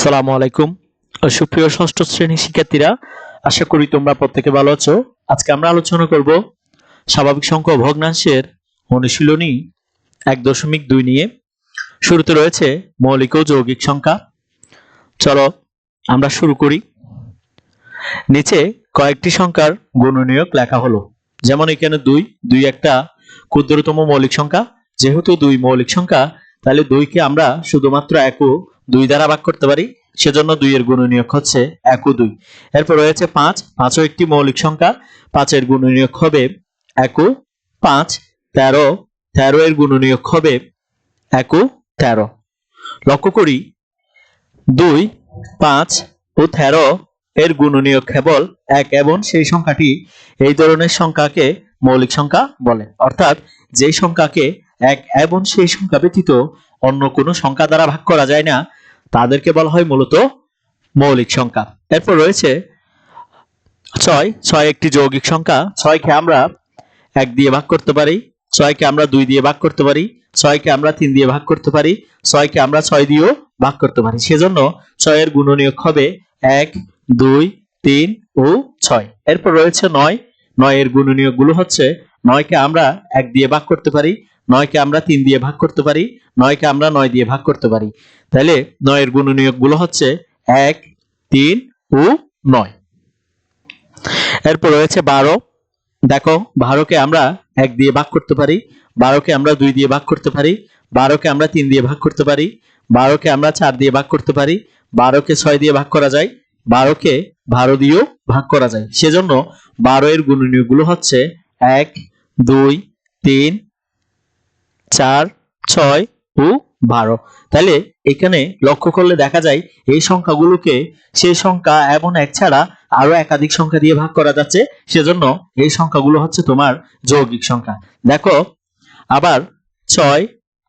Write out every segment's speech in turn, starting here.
আসসালামু আলাইকুম। সুপ্রিয় ষষ্ঠ শ্রেণীর শিক্ষার্থীরা, আশা করি তোমরা প্রত্যেকে ভালো আছো। আজকে আমরা আলোচনা করব স্বাভাবিক সংখ্যা ও ভগ্নাংশের অনুশীলনী 1.2 নিয়ে। শুরুতে রয়েছে মৌলিক ও যৌগিক সংখ্যা। চলো আমরা শুরু করি। নিচে কয়েকটি সংখ্যার গুণনীয়ক লেখা হলো। যেমন এখানে 2 একটা ক্ষুদ্রতম মৌলিক সংখ্যা। যেহেতু 2 মৌলিক সংখ্যা, তাহলে 2 কে আমরা শুধুমাত্র 1 ও 2 দ্বারা ভাগ করতে পারি। সেজন্য 2 এর গুণনীয়ক হচ্ছে 1 ও 2। এরপর রয়েছে 5 ও একটি মৌলিক সংখ্যা। 5 এর গুণনীয়ক হবে 1 ও 5। 13 এর গুণনীয়ক হবে 1 ও 13। লক্ষ্য করি 2, 5 ও 13 এর গুণনীয়ক কেবল 1 এবং সেই সংখ্যাটি এই ধরনের সংখ্যাকে মৌলিক সংখ্যা বলে। অর্থাৎ যে সংখ্যাকে 1 এবং সেই সংখ্যা ব্যতীত অন্য কোনো সংখ্যা দ্বারা ভাগ করা যায় না, তাদেরকে বলা হয় মূলত মৌলিক সংখ্যা। এরপর রয়েছে 6 একটি যৌগিক সংখ্যা। 6 কে আমরা 1 দিয়ে ভাগ করতে পারি, 6 কে আমরা 2 দিয়ে ভাগ করতে পারি, 6 কে আমরা 3 দিয়ে ভাগ করতে পারি, 6 কে আমরা 6 দিয়েও ভাগ করতে পারি। সেজন্য 6 এর গুণনীয়ক হবে 1, 2, 3 ও 6। এরপর রয়েছে 9 এর গুণনীয়ক গুলো হচ্ছে 9 কে আমরা 1 দিয়ে ভাগ করতে পারি, 9 কে আমরা 3 দিয়ে ভাগ করতে পারি, 9 কে আমরা 9 দিয়ে ভাগ করতে পারি। তাহলে 9 এর গুণনীয়ক গুলো হচ্ছে 1, 3 ও 9। এরপর রয়েছে 12। দেখো 12 কে আমরা 1 দিয়ে ভাগ করতে পারি, 12 কে আমরা 2 দিয়ে ভাগ করতে পারি, 12 কে আমরা 3 দিয়ে ভাগ করতে পারি, 12 কে আমরা 4 দিয়ে ভাগ করতে পারি, 12 কে 6 দিয়ে ভাগ করা যায়, 12 কে 12 দিয়েও ভাগ করা যায়। সেজন্য 12 এর গুণনীয়ক গুলো হচ্ছে 1, 2, 3, 4, 6 ও 12। তাহলে এখানে লক্ষ্য করলে দেখা যায় এই সংখ্যাগুলোকে সেই সংখ্যা এবং 1 ছাড়া আরো একাধিক সংখ্যা দিয়ে ভাগ করা যাচ্ছে। সেজন্য এই সংখ্যাগুলো হচ্ছে তোমার যৌগিক সংখ্যা। দেখো আবার 6,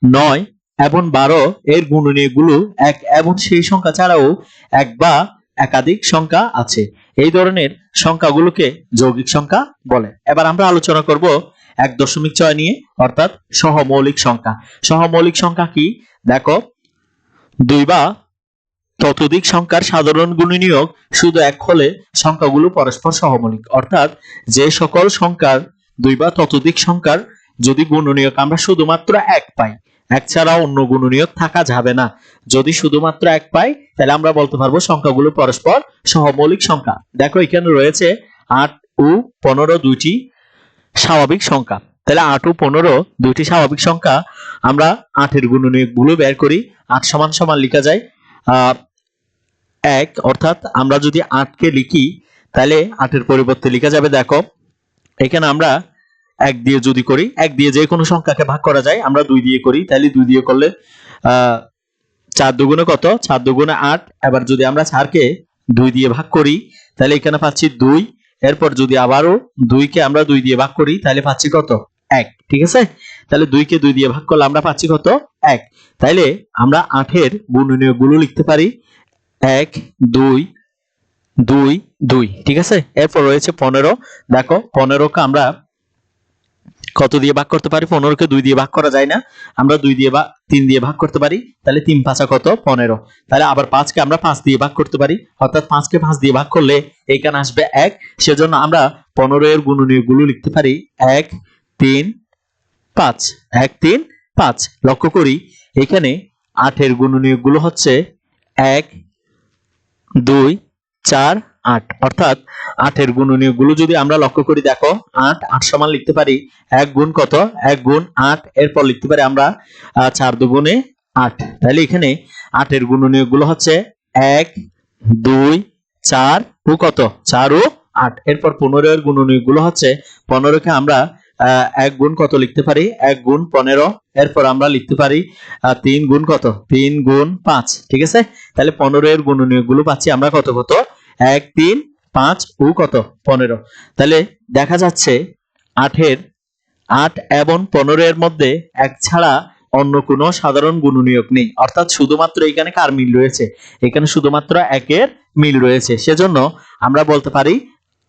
9 এবং 12 এর গুণনীয়কগুলো 1 এবং সেই সংখ্যা ছাড়াও 1 বা একাধিক সংখ্যা আছে। এই ধরনের সংখ্যাগুলোকে যৌগিক সংখ্যা বলে। এবার আমরা আলোচনা করব 1.6 নিয়ে, অর্থাৎ সহমৌলিক সংখ্যা। সহমৌলিক সংখ্যা কি? দেখো 2 বা ততোধিক সংখ্যার সাধারণ গুণনীয়ক শুধু 1 হলে সংখ্যাগুলো পরস্পর সহমৌলিক। অর্থাৎ যে সকল সংখ্যার 2 বা ততোধিক সংখ্যার যদি গুণনীয়ক আমরা শুধুমাত্র 1 পাই, 1 ছাড়া অন্য গুণনীয়ক থাকা যাবে না। যদি শুধুমাত্র 1 পাই, তাহলে আমরা বলতে পারবো সংখ্যাগুলো পরস্পর সহমৌলিক সংখ্যা। দেখো এখানে রয়েছে 8 ও 15 দুইটি স্বাভাবিক সংখ্যা। তাহলে 8 ও 15 দুইটি স্বাভাবিক সংখ্যা। আমরা 8 এর গুণনীয়ক গুলো বের করি। 8 সমান সমান লেখা যায় 1, অর্থাৎ আমরা যদি 8 কে লিখি তাহলে 8 এর পরিবর্তে লেখা যাবে, দেখো এখানে আমরা 1 দিয়ে যদি করি, 1 দিয়ে যে কোনো সংখ্যাকে ভাগ করা যায়। আমরা 2 দিয়ে করি, তাহলে 2 দিয়ে করলে 4 দুগুণে কত? 4 দুগুণে 8। এবার যদি আমরা 4 কে 2 দিয়ে ভাগ করি, তাহলে এখানে পাচ্ছি 2। এরপর যদি আবারও 2 কে আমরা 2 দিয়ে ভাগ করি, তাহলে পাচ্ছি কত? 1। ঠিক আছে? তাহলে 2 কে 2 দিয়ে ভাগ করলে আমরা পাচ্ছি কত? 1। তাইলে আমরা 8 এর গুণনীয়ক গুলো লিখতে পারি 1, 2, 2, 2। ঠিক আছে? এরপর রয়েছে 15। দেখো 15 কে আমরা কত দিয়ে ভাগ করতে পারি? 15 কে 2 দিয়ে ভাগ করা যায় না। আমরা 2 দিয়ে বা 3 দিয়ে ভাগ করতে পারি। তাহলে 3 5 কত? 15। তাহলে আবার 5 কে আমরা 5 দিয়ে ভাগ করতে পারি। অর্থাৎ 5 কে 5 দিয়ে ভাগ করলে এখানে আসবে 1। সেজন্য আমরা 15 এর গুণনীয়ক গুলো লিখতে পারি 1, 3, 5। 1, 3, 5। লক্ষ্য করি এখানে 8 এর গুণনীয়ক গুলো হচ্ছে 1, 2, 4, 8। অর্থাৎ 8 এর গুণনীয়ক গুলো যদি আমরা লক্ষ্য করি, দেখো 8 সমান লিখতে পারি 1 গুণ কত? 1 গুণ 8। এরপর লিখতে পারি আমরা 4 দুগুণে 8। তাহলে এখানে 8 এর গুণনীয়ক গুলো হচ্ছে 1, 2, 4 ও কত? 4 ও 8। এরপর 15 এর গুণনীয়ক গুলো হচ্ছে 15 কে আমরা 1 গুণ কত লিখতে পারি? 1 গুণ 15। এরপর আমরা লিখতে পারি 3 গুণ কত? 3 গুণ 5। ঠিক আছে? তাহলে 15 এর গুণনীয়ক গুলো পাচ্ছি আমরা কত কত? 1, 3, 5 ও কত? 15। তাহলে দেখা যাচ্ছে 8 এবং 15 এর মধ্যে 1 ছাড়া অন্য কোনো সাধারণ গুণনীয়ক নেই। অর্থাৎ শুধুমাত্র এখানে কার মিল রয়েছে? এখানে শুধুমাত্র 1 এর মিল রয়েছে। সেজন্য আমরা বলতে পারি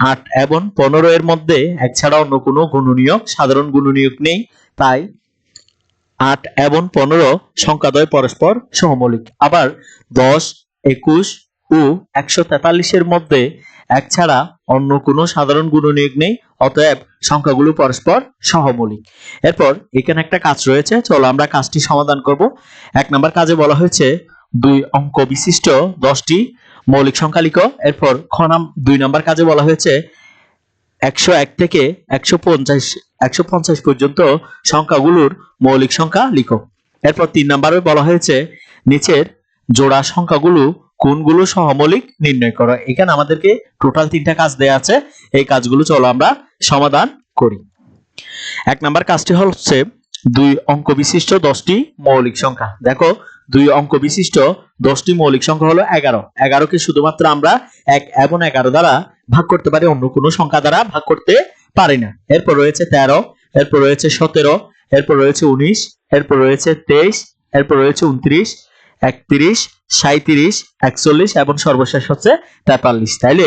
8 এবং 15 এর মধ্যে 1 ছাড়া অন্য কোনো গুণনীয়ক, সাধারণ গুণনীয়ক নেই। তাই 8 এবং 15 সংখ্যাদ্বয় পরস্পর সহমৌলিক। আবার 10, 21 ও 143 এর মধ্যে এক ছাড়া অন্য কোনো সাধারণ গুণনীয়ক নেই, অতএব সংখ্যাগুলো পরস্পর সহমৌলিক। এরপর এখানে একটা কাজ রয়েছে, চলো আমরা কাজটি সমাধান করব। 1 নম্বর কাজে বলা হয়েছে 2 অঙ্ক বিশিষ্ট 10টি মৌলিক সংখ্যা লিখো। এরপর 2 নম্বর কাজে বলা হয়েছে 101 থেকে 150 পর্যন্ত সংখ্যাগুলোর মৌলিক সংখ্যা লিখো। এরপর 3 নম্বরে বলা হয়েছে নিচের জোড়া সংখ্যাগুলো কোনগুলো সহমৌলিক নির্ণয় করো। এখানে আমাদেরকে টোটাল 3টা কাজ দেয়া আছে, এই কাজগুলো চলো আমরা সমাধান করি। 1 নম্বর কাজটি হচ্ছে 2 অঙ্ক বিশিষ্ট 10টি মৌলিক সংখ্যা। দেখো 2 অঙ্ক বিশিষ্ট 10টি মৌলিক সংখ্যা হলো 11। 11 কে শুধুমাত্র আমরা 1 এবং 11 দ্বারা ভাগ করতে পারি, অন্য কোনো সংখ্যা দ্বারা ভাগ করতে পারি না। এরপর রয়েছে 13, এরপর রয়েছে 17, এরপর রয়েছে 19, এরপর রয়েছে 23, এরপর রয়েছে 29, 31, 37, 41 এবং সর্বশেষ হচ্ছে 43। তাইলে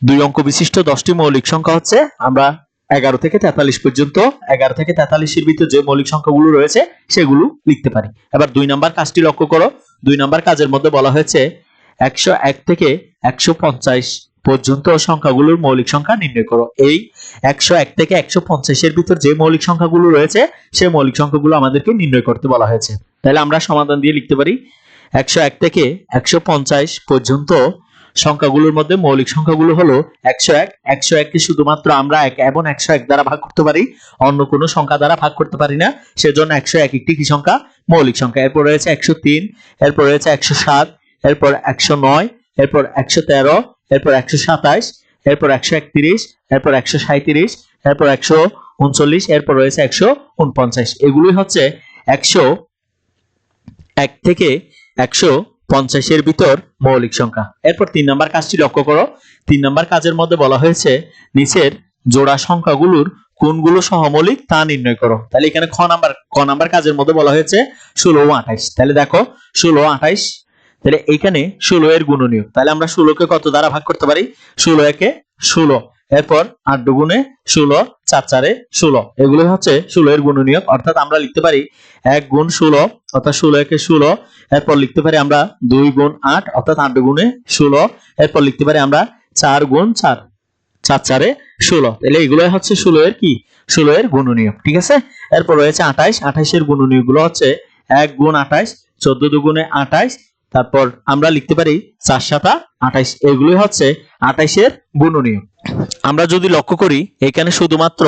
2 অঙ্ক বিশিষ্ট 10টি মৌলিক সংখ্যা হচ্ছে আমরা 11 থেকে 43 পর্যন্ত, 11 থেকে 43 এর ভিতর যে মৌলিক সংখ্যাগুলো রয়েছে সেগুলো লিখতে পারি। এবার 2 নম্বর কাজটি লক্ষ্য করো। 2 নম্বর কাজের মধ্যে বলা হয়েছে 101 থেকে 150 পর্যন্ত সংখ্যাগুলোর মৌলিক সংখ্যা নির্ণয় করো। এই 101 থেকে 150 এর ভিতর যে মৌলিক সংখ্যাগুলো রয়েছে সেই মৌলিক সংখ্যাগুলো আমাদেরকে নির্ণয় করতে বলা হয়েছে। তাহলে আমরা সমাধান দিয়ে লিখতে পারি 101 থেকে 150 পর্যন্ত সংখ্যাগুলোর মধ্যে মৌলিক সংখ্যাগুলো হলো 101। 101 কে শুধুমাত্র আমরা 1 এবং 101 দ্বারা ভাগ করতে পারি, অন্য কোনো সংখ্যা দ্বারা ভাগ করতে পারি না, সেজন্য 101 একটি কি সংখ্যা? মৌলিক সংখ্যা। এরপর রয়েছে 103, এরপর রয়েছে 107, এরপর 109, এরপর 113, এরপর 127, এরপর 131, এরপর 137, এরপর 139, এরপর রয়েছে 149। এগুলোই হচ্ছে 101 থেকে 150 এর ভিতর মৌলিক সংখ্যা। এরপর 3 নম্বর কাজটি লক্ষ্য করো। 3 নম্বর কাজের মধ্যে বলা হয়েছে নিচের জোড়া সংখ্যাগুলোর কোনগুলো সহমৌলিক তা নির্ণয় করো। তাহলে এখানে ক নাম্বার কাজের মধ্যে বলা হয়েছে 16 ও 28। তাহলে দেখো 16 28, তাহলে এখানে 16 এর গুণনীয়ক। তাহলে আমরা 16 কে কত দ্বারা ভাগ করতে পারি? 16 একে 16, এরপর 8 দুগুণে 16, 4 4 16। এগুলো হচ্ছে 16 এর গুণনীয়ক। অর্থাৎ আমরা লিখতে পারি 1 গুণ 16 অর্থাৎ 16 একে 16, এরপর লিখতে পারি আমরা 2 গুণ 8 অর্থাৎ 8 গুণে 16, এরপর লিখতে পারি আমরা 4 গুণ 4, 4 4 16। তাহলে এগুলোই হচ্ছে 16 এর কি? 16 এর গুণনীয়ক। ঠিক আছে। এরপর রয়েছে 28, 28 এর গুণনীয়ক গুলো হচ্ছে 1 গুণ 28, 14 দুগুণে 28, তারপর আমরা লিখতে পারি 4 7 28। এগুলোই হচ্ছে 28 এর গুণনীয়ক। আমরা যদি লক্ষ্য করি এখানে শুধুমাত্র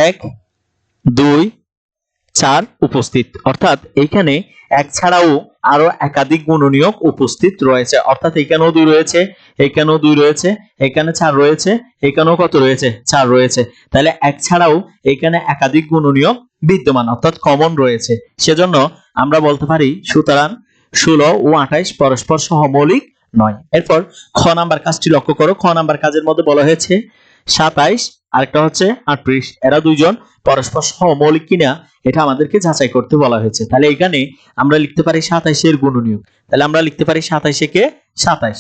1 2 4 উপস্থিত, অর্থাৎ এখানে 1 ছাড়াও আরো একাধিক গুণনীয়ক উপস্থিত রয়েছে। অর্থাৎ এখানেও 2 রয়েছে, এখানেও 2 রয়েছে, এখানে 4 রয়েছে, এখানেও কত রয়েছে? 4 রয়েছে। তাহলে 1 ছাড়াও এখানে একাধিক গুণনীয়ক বিদ্যমান, অর্থাৎ কমন রয়েছে। সেজন্য আমরা বলতে পারি সুতরাং 16 ও 28 পরস্পর সহমৌলিক নয়। এরপর খ নাম্বার কাজটি লক্ষ্য করো। খ নাম্বার কাজের মধ্যে বলা হয়েছে 27 আরেকটা হচ্ছে 38, এরা দুইজন পরস্পর সহমৌলিক কিনা এটা আমাদেরকে যাচাই করতে বলা হয়েছে। তাহলে এখানে আমরা লিখতে পারি 27 এর গুণনীয়ক। তাহলে আমরা লিখতে পারি 27 কে 27,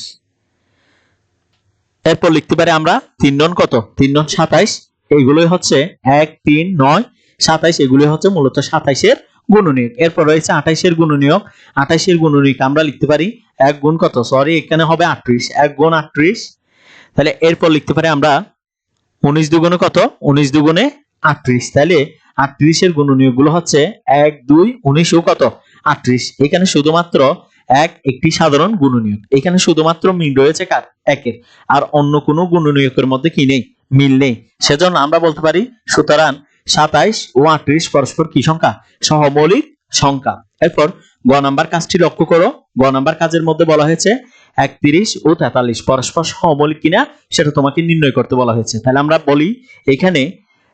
এরপর লিখতে পারি আমরা 3 নং কত? 3 নং 27। এইগুলোই হচ্ছে 1 3 9 27, এগুলোই হচ্ছে মূলত 27 এর গুণনীয়ক। এরপর রয়েছে 28 এর গুণনীয়ক। 28 এর গুণনীয়ক আমরা লিখতে পারি 1 গুণ কত? সরি, এখানে হবে 38, 1 গুণ 38। তাহলে এরপর লিখতে পারি আমরা 19 দুগুণে কত? 19 দুগুণে 38। তাহলে 38 এর গুণনীয়ক গুলো হচ্ছে 1 2 19 ও কত? 38। এখানে শুধুমাত্র 1 একটি সাধারণ গুণনীয়ক। এখানে শুধুমাত্র মিল রয়েছে কার? 1 এর, আর অন্য কোনো গুণনীয়কের মধ্যে কি নেই? মিল নেই। সেজন্য আমরা বলতে পারি সুতরাং 27 ও 38 পরস্পর কি সংখ্যা? সহমৌলিক সংখ্যা। এরপর গ নাম্বার কাজটি লক্ষ্য করো। গ নাম্বার কাজের মধ্যে বলা হয়েছে 31 ও 43 পরস্পর সহমৌলিক কিনা সেটা তোমাকে নির্ণয় করতে বলা হয়েছে। তাহলে আমরা বলি এখানে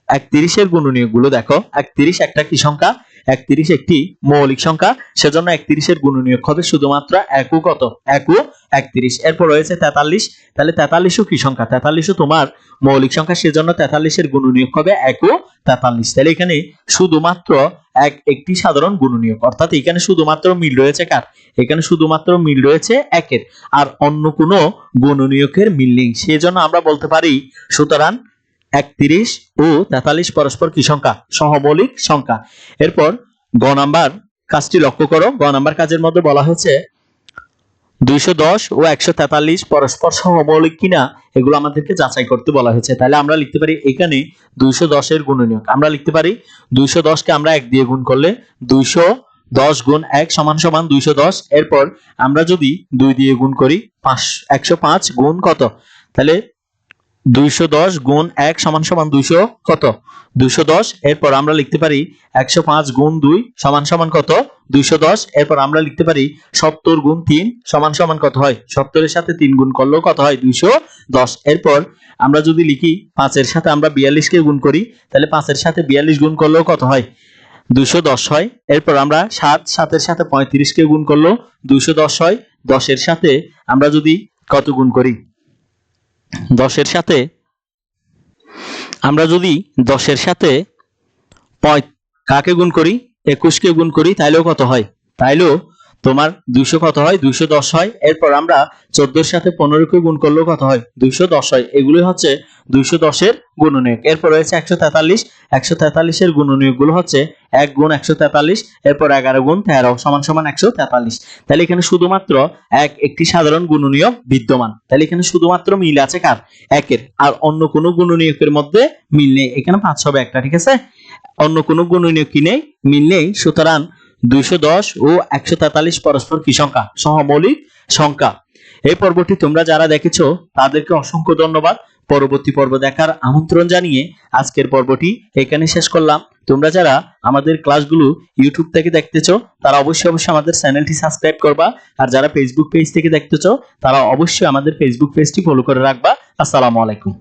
31 এর গুণনীয়ক গুলো দেখো। 31 একটা কি সংখ্যা? 31 একটি মৌলিক সংখ্যা, সেজন্য 31 এর গুণনীয়ক হবে শুধুমাত্র 1 ও কত? 1 ও 31। এরপর রয়েছে 43, তাহলে 43 ও কি সংখ্যা? 43 ও তোমার মৌলিক সংখ্যা, সেজন্য 43 এর গুণনীয়ক হবে 1 ও 43। তাহলে এখানে শুধুমাত্র একটি সাধারণ গুণনীয়ক, অর্থাৎ এখানে শুধুমাত্র মিল রয়েছে কার? এখানে শুধুমাত্র মিল রয়েছে 1 এর, আর অন্য কোনো গুণনীয়কের মিল নেই। সেজন্য আমরা বলতে পারি সুতরাং 31 ও 43 পরস্পর কি সংখ্যা? সহমৌলিক সংখ্যা। এরপর গ নাম্বার কাজটি লক্ষ্য করো। গ নাম্বার কাজের মধ্যে বলা হয়েছে 210 ও 143 পরস্পর সহমৌলিক কিনা এগুলো আমাদেরকে যাচাই করতে বলা হয়েছে। তাহলে আমরা লিখতে পারি এখানে 210 এর গুণনীয়ক আমরা লিখতে পারি 210 কে আমরা 1 দিয়ে গুণ করলে 210 গুণ 1 সমান সমান 210। এরপর আমরা যদি 2 দিয়ে গুণ করি 105 গুণ কত, তাহলে 210 গুণ 1 সমান সমান 200 কত 210। এরপর আমরা লিখতে পারি 105 গুণ 2 সমান সমান কত 210। এরপর আমরা লিখতে পারি 70 গুণ 3 সমান সমান কত হয় 70 এর সাথে 3 গুণ করলেও কত হয় 210। এরপর আমরা যদি লিখি 5 এর সাথে আমরা 42 কে গুণ করি তাহলে 5 এর সাথে 42 গুণ করলেও কত হয় 210 হয়। এরপর আমরা 7 এর সাথে 35 কে গুণ করলেও 210 হয়। 10 এর সাথে আমরা যদি কত গুণ করি 10 এর সাথে আমরা যদি 10 এর সাথে কাকে গুণ করি 21 কে গুণ করি তাইলেও কত হয়, তাইলেও তোমার 200 কত হয় 210 হয়। এরপর আমরা 14 এর সাথে 15 কে গুণ করলেও কত হয় 210 হয়। এগুলো হচ্ছে 210 এর গুণনীয়ক। এরপর রয়েছে 143 এর গুণনীয়ক গুলো হচ্ছে 1 গুণ 143 এরপর 11 গুণ 13 সমান সমান 143। তাহলে এখানে শুধুমাত্র একটি সাধারণ গুণনীয়ক বিদ্যমান। তাহলে এখানে শুধুমাত্র মিল আছে কার 1 এর, আর অন্য কোনো গুণনীয়কের মধ্যে মিল নেই। এখানে 5 হবে একটা, ঠিক আছে, অন্য কোনো গুণনীয়ক কি নেই, মিল নেই। সুতরাং 210 ও 143 পরস্পর কি সংখ্যা সহমৌলিক সংখ্যা। এই পর্বটি তোমরা যারা দেখেছো তাদেরকে অসংখ্য ধন্যবাদ। পরবর্তী পর্ব দেখার আমন্ত্রণ জানিয়ে আজকের পর্বটি এখানে শেষ করলাম। তোমরা যারা আমাদের ক্লাসগুলো ইউটিউব থেকে দেখতেছো তারা অবশ্যই আমাদের চ্যানেলটি সাবস্ক্রাইব করবা, আর যারা ফেসবুক পেজ থেকে দেখতেছো তারা অবশ্যই আমাদের ফেসবুক পেজটি ফলো করে রাখবা। আসসালামু আলাইকুম।